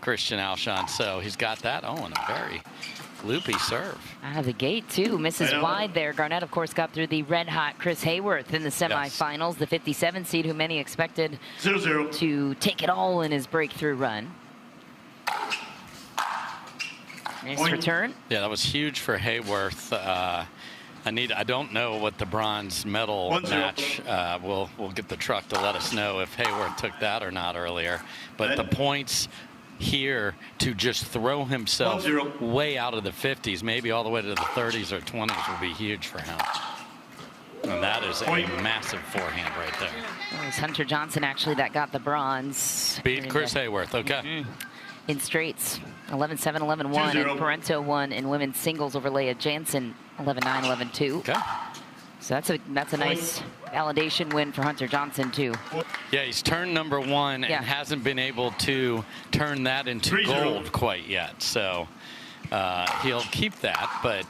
Christian Alshon. So he's got that. Oh, and a very loopy serve. Out of the gate, too. Misses wide there. Garnett, of course, got through the red-hot Chris Hayworth in the semifinals, the 57 seed, who many expected 0-0 to take it all in his breakthrough run. Nice return. Yeah, that was huge for Hayworth. I don't know what the bronze medal match. We'll get the truck to let us know if Hayworth took that or not earlier. But the points here to just throw himself way out of the 50s, maybe all the way to the 30s or 20s, will be huge for him. And that is a massive forehand right there. Well, it was Hunter Johnson, actually, that got the bronze. Beat Chris Hayworth, okay. In straights, 11-7, 11-1, and Parento won in women's singles over Leah Jansen, 11-9, 11-2. Okay. So that's a nice validation win for Hunter Johnson, too. Yeah, he's turned number one and hasn't been able to turn that into gold quite yet. So he'll keep that, but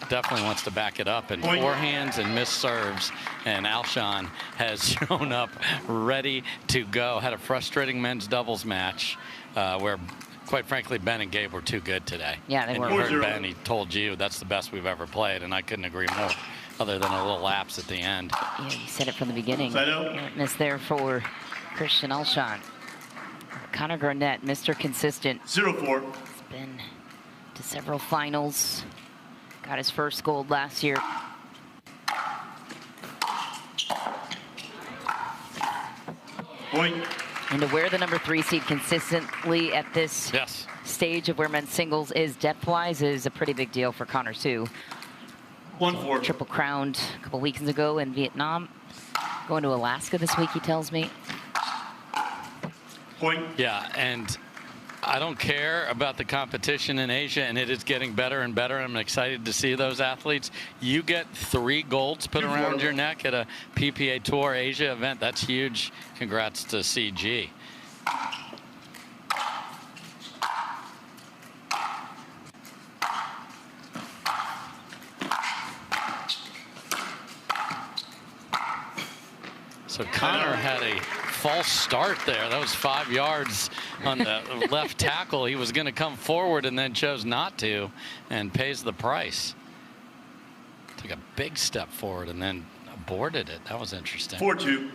definitely wants to back it up. And forehands and missed serves, and Alshon has shown up ready to go. Had a frustrating men's doubles match where, quite frankly, Ben and Gabe were too good today. Yeah, they were. And you heard Ben, he told you that's the best we've ever played, and I couldn't agree more, other than a little lapse at the end. Yeah, you said it from the beginning. Miss there for Christian Alshon. Connor Garnett, Mr. Consistent. 0-4. He's been to several finals. Got his first gold last year. Point. And to wear the number 3 seed consistently at this stage of where men's singles is depth-wise is a pretty big deal for Connor, too. 1-4. Triple crowned a couple weekends ago in Vietnam. Going to Alaska this week, he tells me. Point. Yeah, and I don't care about the competition in Asia, and it is getting better and better. I'm excited to see those athletes. You get 3 golds put around your neck at a PPA Tour Asia event. That's huge. Congrats to CG. So Connor had a false start there. That was 5 yards on the left tackle. He was going to come forward and then chose not to, and pays the price. Took a big step forward and then aborted it. That was interesting. 4-2.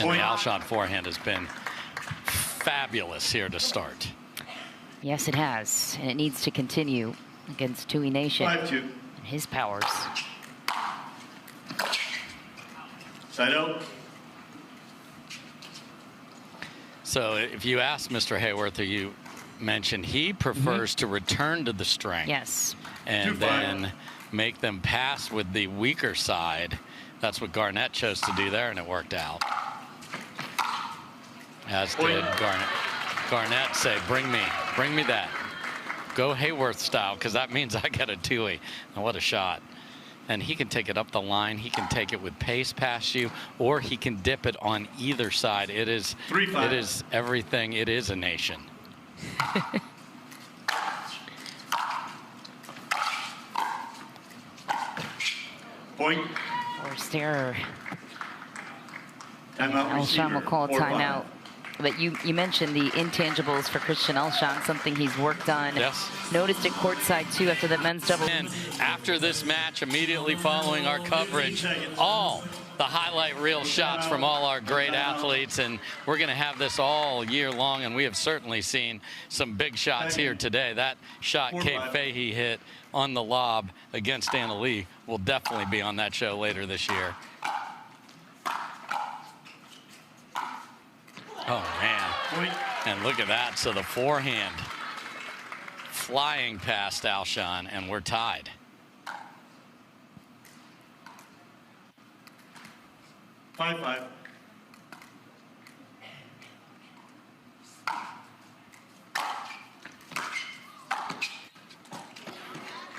And the Alshon forehand has been fabulous here to start. Yes, it has, and it needs to continue against Tui Nation 5-2. and his powers. Side out. So if you ask Mr. Hayworth, or you mentioned, he prefers to return to the strength. Yes. And then make them pass with the weaker side. That's what Garnett chose to do there, and it worked out. As did Garnett. Garnett say, bring me that. Go Hayworth style, because that means I got a Tui. And what a shot. And he can take it up the line. He can take it with pace past you, or he can dip it on either side. It is everything. It is a nation. Point. Forced error. Timeout. Alshon will call a timeout. But you mentioned the intangibles for Christian Alshon, something he's worked on. Yes. Noticed it courtside, too, after the men's double. And after this match, immediately following our coverage, all the highlight reel shots from all our great athletes. And we're going to have this all year long, and we have certainly seen some big shots here today. That shot Kate Fahey hit on the lob against Anna Lee will definitely be on that show later this year. Oh, man. And look at that. So the forehand flying past Alshon, and we're tied. Five.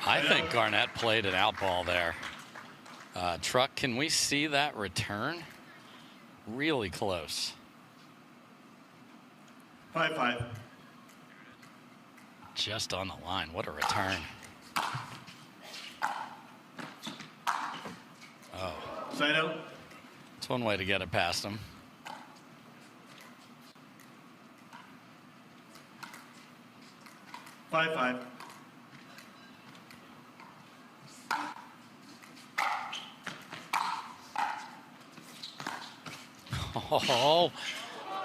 I think Garnett played an out ball there. Truck, can we see that return? Really close. 5-5. Just on the line. What a return. Side out. It's one way to get it past him. Five, five. Oh,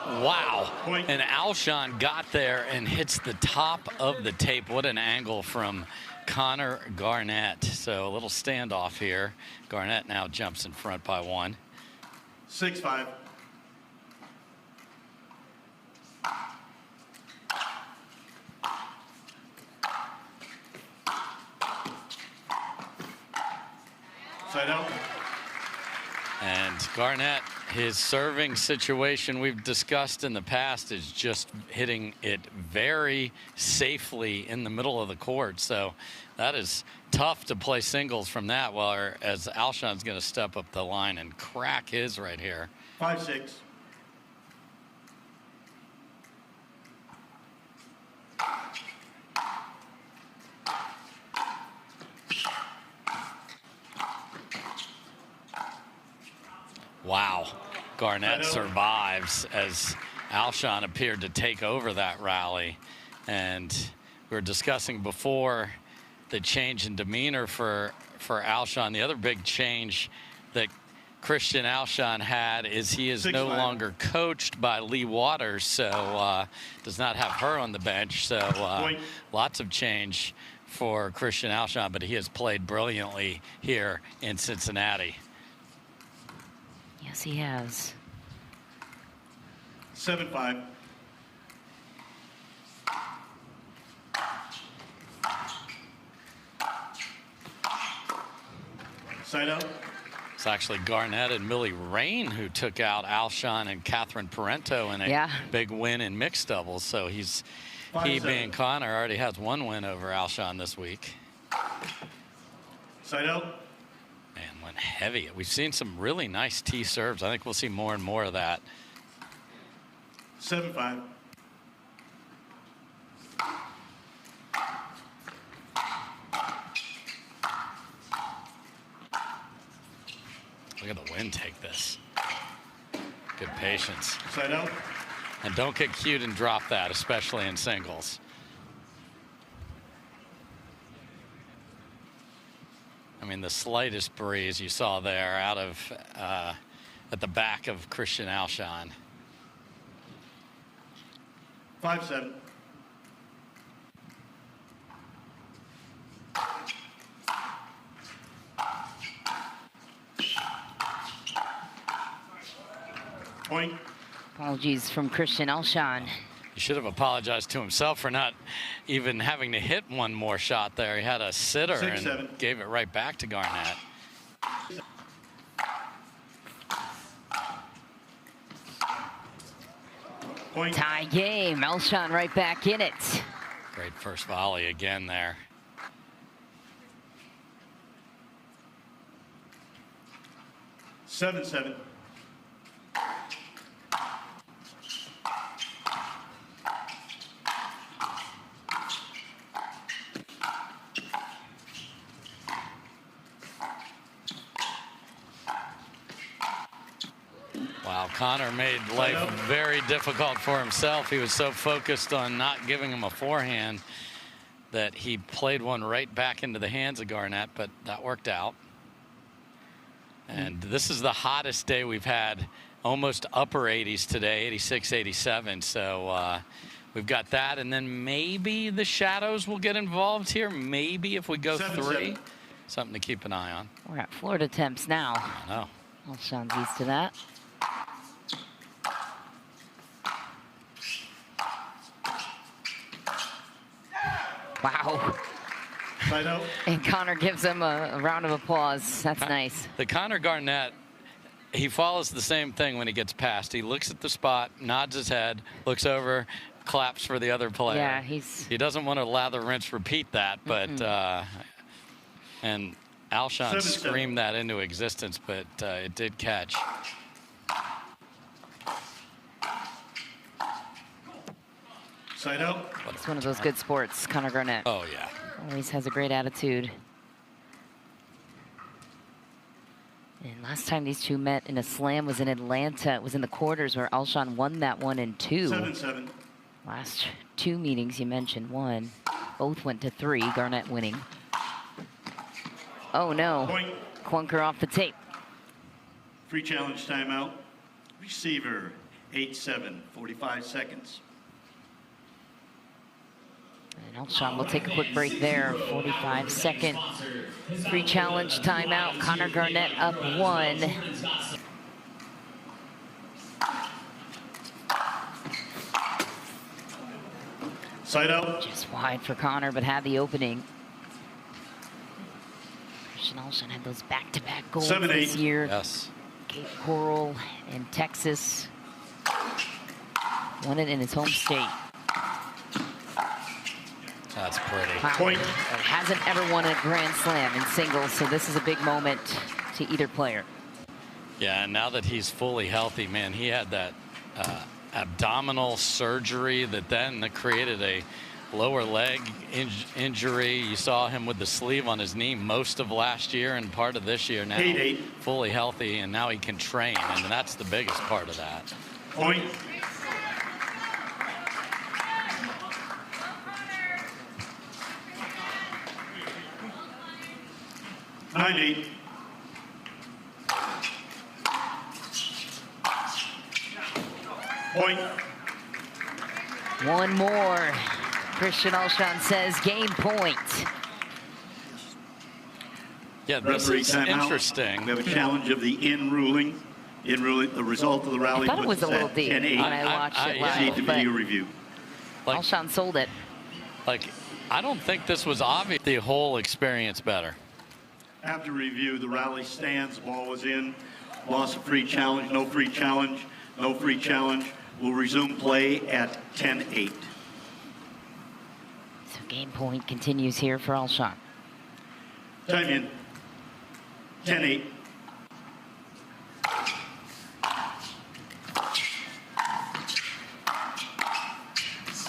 wow. Point. And Alshon got there and hits the top of the tape. What an angle from Connor Garnett. So a little standoff here. Garnett now jumps in front by 1. 6-5. Side out. And Garnett, his serving situation we've discussed in the past is just hitting it very safely in the middle of the court. So that is tough to play singles from that, as Alshon's going to step up the line and crack his right here. 5-6. Wow. Garnett survives as Alshon appeared to take over that rally. And we were discussing before the change in demeanor for Alshon. The other big change that Christian Alshon had is he is no longer coached by Lee Waters, so does not have her on the bench. So lots of change for Christian Alshon, but he has played brilliantly here in Cincinnati. Yes, he has. 7-5. Side out. It's actually Garnett and Millie Rain who took out Alshon and Catherine Parento in a big win in mixed doubles. So he being Connor already has 1 win over Alshon this week. Side out. Man, went heavy. We've seen some really nice tee serves. I think we'll see more and more of that. 7-5. Look at the wind take this. Good patience. Side out. And don't get cute and drop that, especially in singles. I mean, the slightest breeze you saw there out of at the back of Christian Alshon. 5-7. Point. Apologies from Christian Alshon. He should have apologized to himself for not even having to hit one more shot there. He had a sitter and gave it right back to Garnett. Point. Tie game. Alshon right back in it. Great first volley again there. 7-7. Wow, Connor made life very difficult for himself. He was so focused on not giving him a forehand that he played one right back into the hands of Garnett, but that worked out. And this is the hottest day we've had, almost upper 80s today, 86, 87. So we've got that, and then maybe the shadows will get involved here. Maybe if we go 3. Something to keep an eye on. We're at Florida temps now. I know. Alshon's used to that. Wow. And Connor gives him a round of applause. That's nice. The Connor Garnett, he follows the same thing when he gets past. He looks at the spot, nods his head, looks over, claps for the other player. Yeah, he doesn't want to lather, rinse, repeat that, but and Alshon screamed that into existence, but it did catch. Side out. It's one of those good sports, Connor Garnett. Oh, yeah. Always has a great attitude. And last time these two met in a slam was in Atlanta. It was in the quarters where Alshon won that one in 2. 7-7. Last 2 meetings you mentioned won. Both went to 3, Garnett winning. Oh no, Point. clunker off the tape. Free challenge timeout. Receiver 8-7, 45 seconds. And Alshon will take a quick break there. 45-second free challenge timeout. Connor Garnett up 1. Side out. Just wide for Connor, but had the opening. Christian Alshon had those back-to-back goals 7-8. this year. Yes. Cape Coral and Texas. Won it in his home state. That's pretty. Wow. Point. Hasn't ever won a Grand Slam in singles, so this is a big moment to either player. Yeah, and now that he's fully healthy, man, he had that abdominal surgery that created a lower leg injury. You saw him with the sleeve on his knee most of last year and part of this year. Now 8-8. fully healthy, and now he can train, and that's the biggest part of that. Point. Nine, 8. Point. One more. Christian Alshon says game point. Yeah, this Referee is timeout. interesting. We have a challenge of the in ruling. The result of the rally I thought it was a little at deep 10-8. when I watched it See live, the but video review. Like, Alshon sold it. I don't think this was obvious. The whole experience better. After review, the rally stands. Ball was in. Loss of free challenge. No free challenge. No free challenge. We'll resume play at 10-8. So game point continues here for Alshon. Time in. 10-8.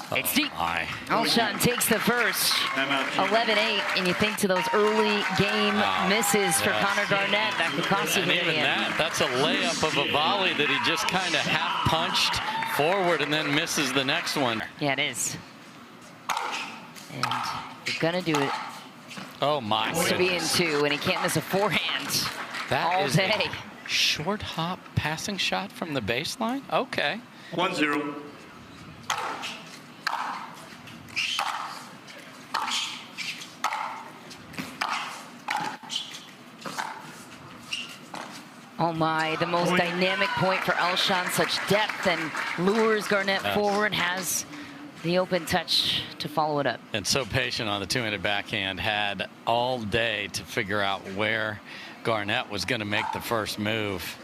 It's deep. My. Alshon takes the first. Timeout. 11-8, and you think to those early game misses for Connor Garnett, that could cost you And here in even the end. that's a layup of a volley that he just kind of half punched forward and then misses the next one. Yeah, it is. And you're gonna do it Oh my to be in goodness. 2, and he can't miss a forehand That all is day. a short hop passing shot from the baseline? Okay. 1-0. Oh my, the most Point. dynamic point for Alshon, such depth, and lures Garnett forward, has the open touch to follow it up. And so patient on the two-handed backhand, had all day to figure out where Garnett was going to make the first move.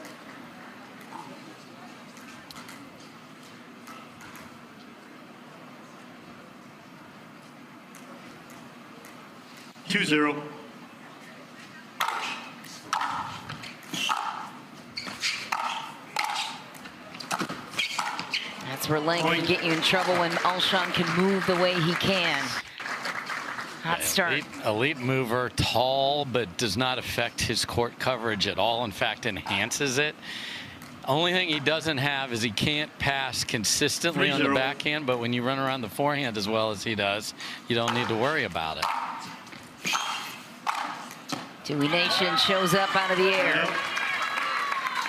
Two zero. That's where length can get you in trouble when Alshon can move the way he can. Hot start. Elite mover, tall, but does not affect his court coverage at all. In fact, enhances it. Only thing he doesn't have is he can't pass consistently on the 3-0. backhand, but when you run around the forehand as well as he does, you don't need to worry about it. Dewey Nation shows up out of the air.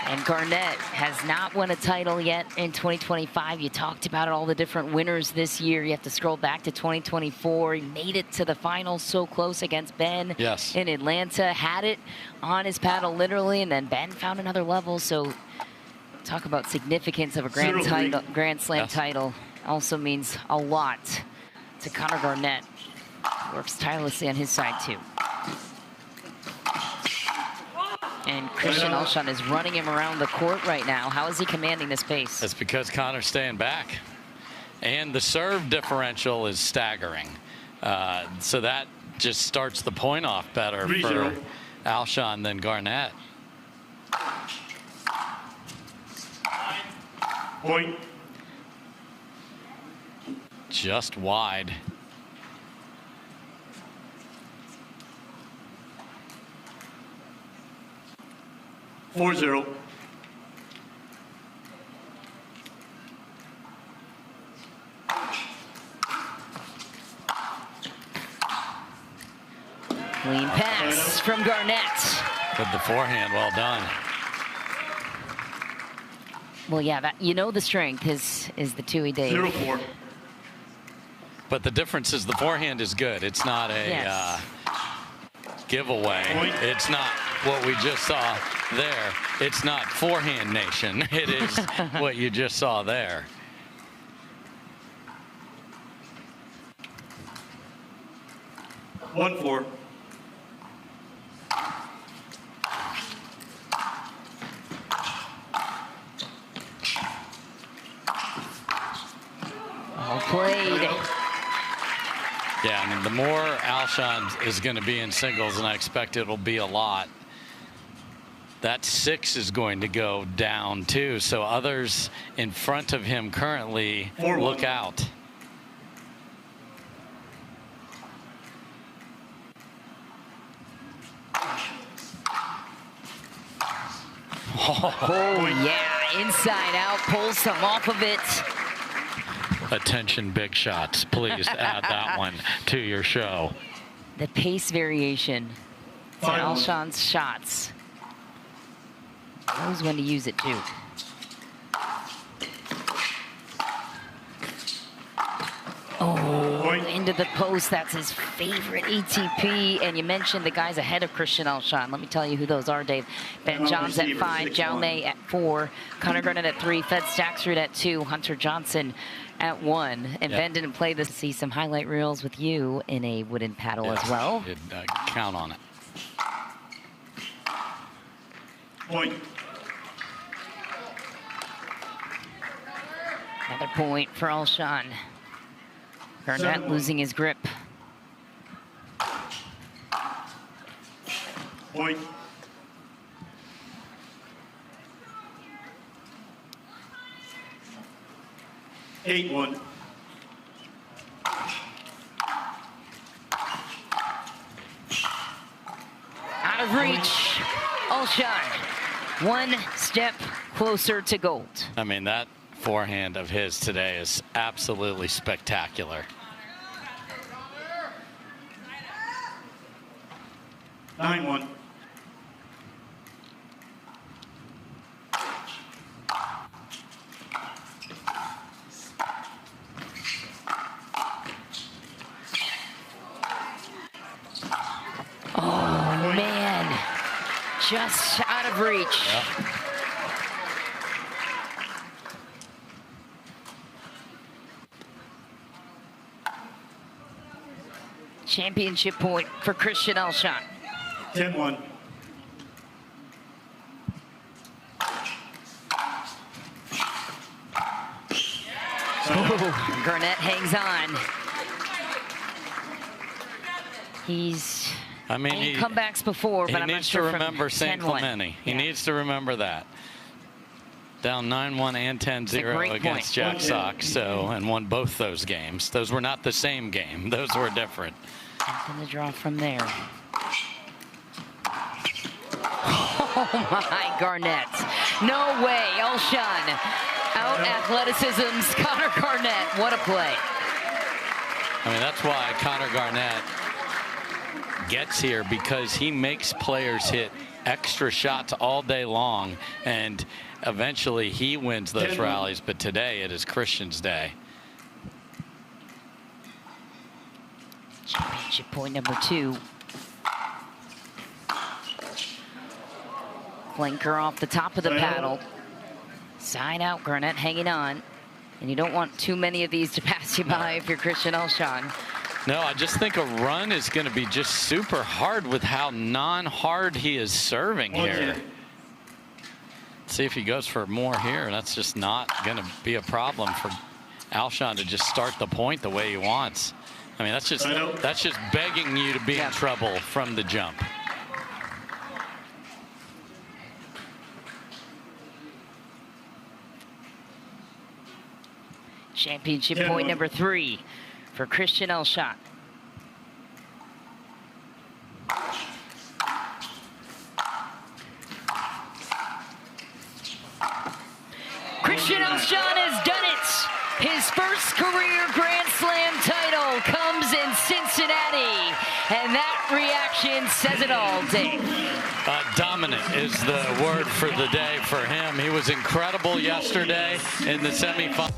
And Garnett has not won a title yet in 2025. You talked about all the different winners this year. You have to scroll back to 2024. He made it to the finals so close against Ben in Atlanta. Had it on his paddle literally, and then Ben found another level. So talk about significance of a Grand Slam title. Also means a lot to Connor Garnett. Works tirelessly on his side too. And Christian Alshon is running him around the court right now. How is he commanding this pace? That's because Connor's staying back. And the serve differential is staggering. So that just starts the point off better for Alshon than Garnett. Point. Just wide. 4-0. Clean pass from Garnett. With the forehand, well done. Well, yeah, that, you know the strength is the Tui Dave. 0-4. But the difference is the forehand is good. It's not a Yes. giveaway. Point. It's not what we just saw there. It's not forehand nation. It is what you just saw there. One, 4. Well played. Yeah, I mean, the more Alshon is going to be in singles, and I expect it'll be a lot, that 6 is going to go down too. So others in front of him currently 4-1. look out. Oh, yeah, inside out, pulls some off of it. Attention, big shots. Please add that one to your show. The pace variation to 5-1. Alshon's shots. Knows when to use it, too. Oh, Point. into the post. That's his favorite ATP. And you mentioned the guys ahead of Christian Alshon. Let me tell you who those are, Dave. Ben Johns at 5, 6-1. Jaume at 4, Connor Garnett at 3, Fed Staksrud at 2, Hunter Johnson at 1. And Yeah. Ben didn't play this. See some highlight reels with you in a wooden paddle as well. You'd, count on it. Point. Another point for Alshon. Garnett 7-1. losing his grip. Point. Eight, 1. Out of reach. Alshon, one step closer to gold. I mean, that forehand of his today is absolutely spectacular. 9-1. Oh, man. Just out of reach. Yep. Championship point for Christian Alshon. 10-1. Garnett hangs on. He's I mean, made comebacks before, but I'm not needs sure to from remember St. 10-1. Clemente. He Yeah. needs to remember that. Down 9-1 and 10-0 great against point. Jack Sock, so, and won both those games. Those were not the same game. Those were different. Something to draw from there. Oh my, Garnett. No way, Alshon. Out athleticism's Connor Garnett. What a play. I mean, that's why Connor Garnett gets here, because he makes players hit extra shots all day long, and eventually he wins those rallies. But today it is Christian's day. Championship point number 2. Flanker off the top of the paddle. Side out, Garnett hanging on. And you don't want too many of these to pass you by if you're Christian Alshon. No, I just think a run is going to be just super hard with how non-hard he is serving here. See if he goes for more here. That's just not going to be a problem for Alshon to just start the point the way he wants. I mean, that's just begging you to be in trouble from the jump. Championship point number 3 for Christian Alshon. says it all, Dave. Dominant is the word for the day for him. He was incredible yesterday in the semifinal.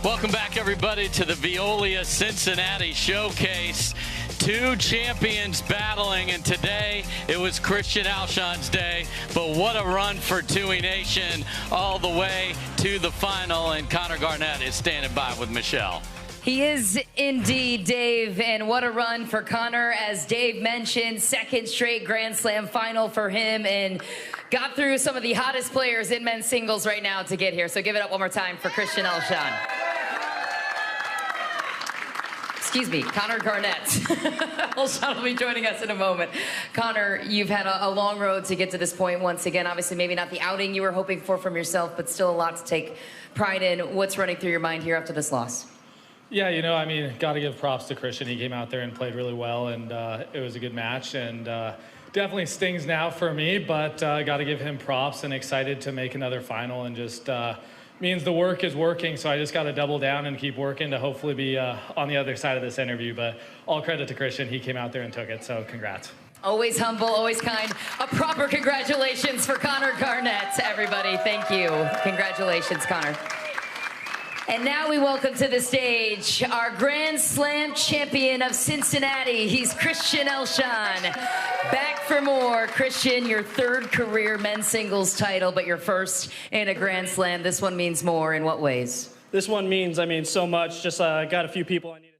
Welcome back, everybody, to the Veolia Cincinnati Showcase. Two champions battling, and today it was Christian Alshon's day. But what a run for Tui Nation all the way to the final, and Connor Garnett is standing by with Michelle. He is indeed, Dave, and what a run for Connor. As Dave mentioned, second straight Grand Slam final for him, and got through some of the hottest players in men's singles right now to get here. So give it up one more time for Christian Alshon. Excuse me, Connor Garnett. Alshon will be joining us in a moment. Connor, you've had a long road to get to this point once again. Obviously, maybe not the outing you were hoping for from yourself, but still a lot to take pride in. What's running through your mind here after this loss? Yeah, you know, I mean, got to give props to Christian. He came out there and played really well, and it was a good match. And definitely stings now for me, but got to give him props, and excited to make another final, and just means the work is working. So I just got to double down and keep working to hopefully be on the other side of this interview. But all credit to Christian. He came out there and took it, so congrats. Always humble, always kind. A proper congratulations for Connor Garnett, everybody. Thank you. Congratulations, Connor. And now we welcome to the stage our Grand Slam champion of Cincinnati. He's Christian Alshon. Back for more. Christian, your third career men's singles title, but your first in a Grand Slam. This one means more. In what ways? This one means, so much. Just got a few people I need.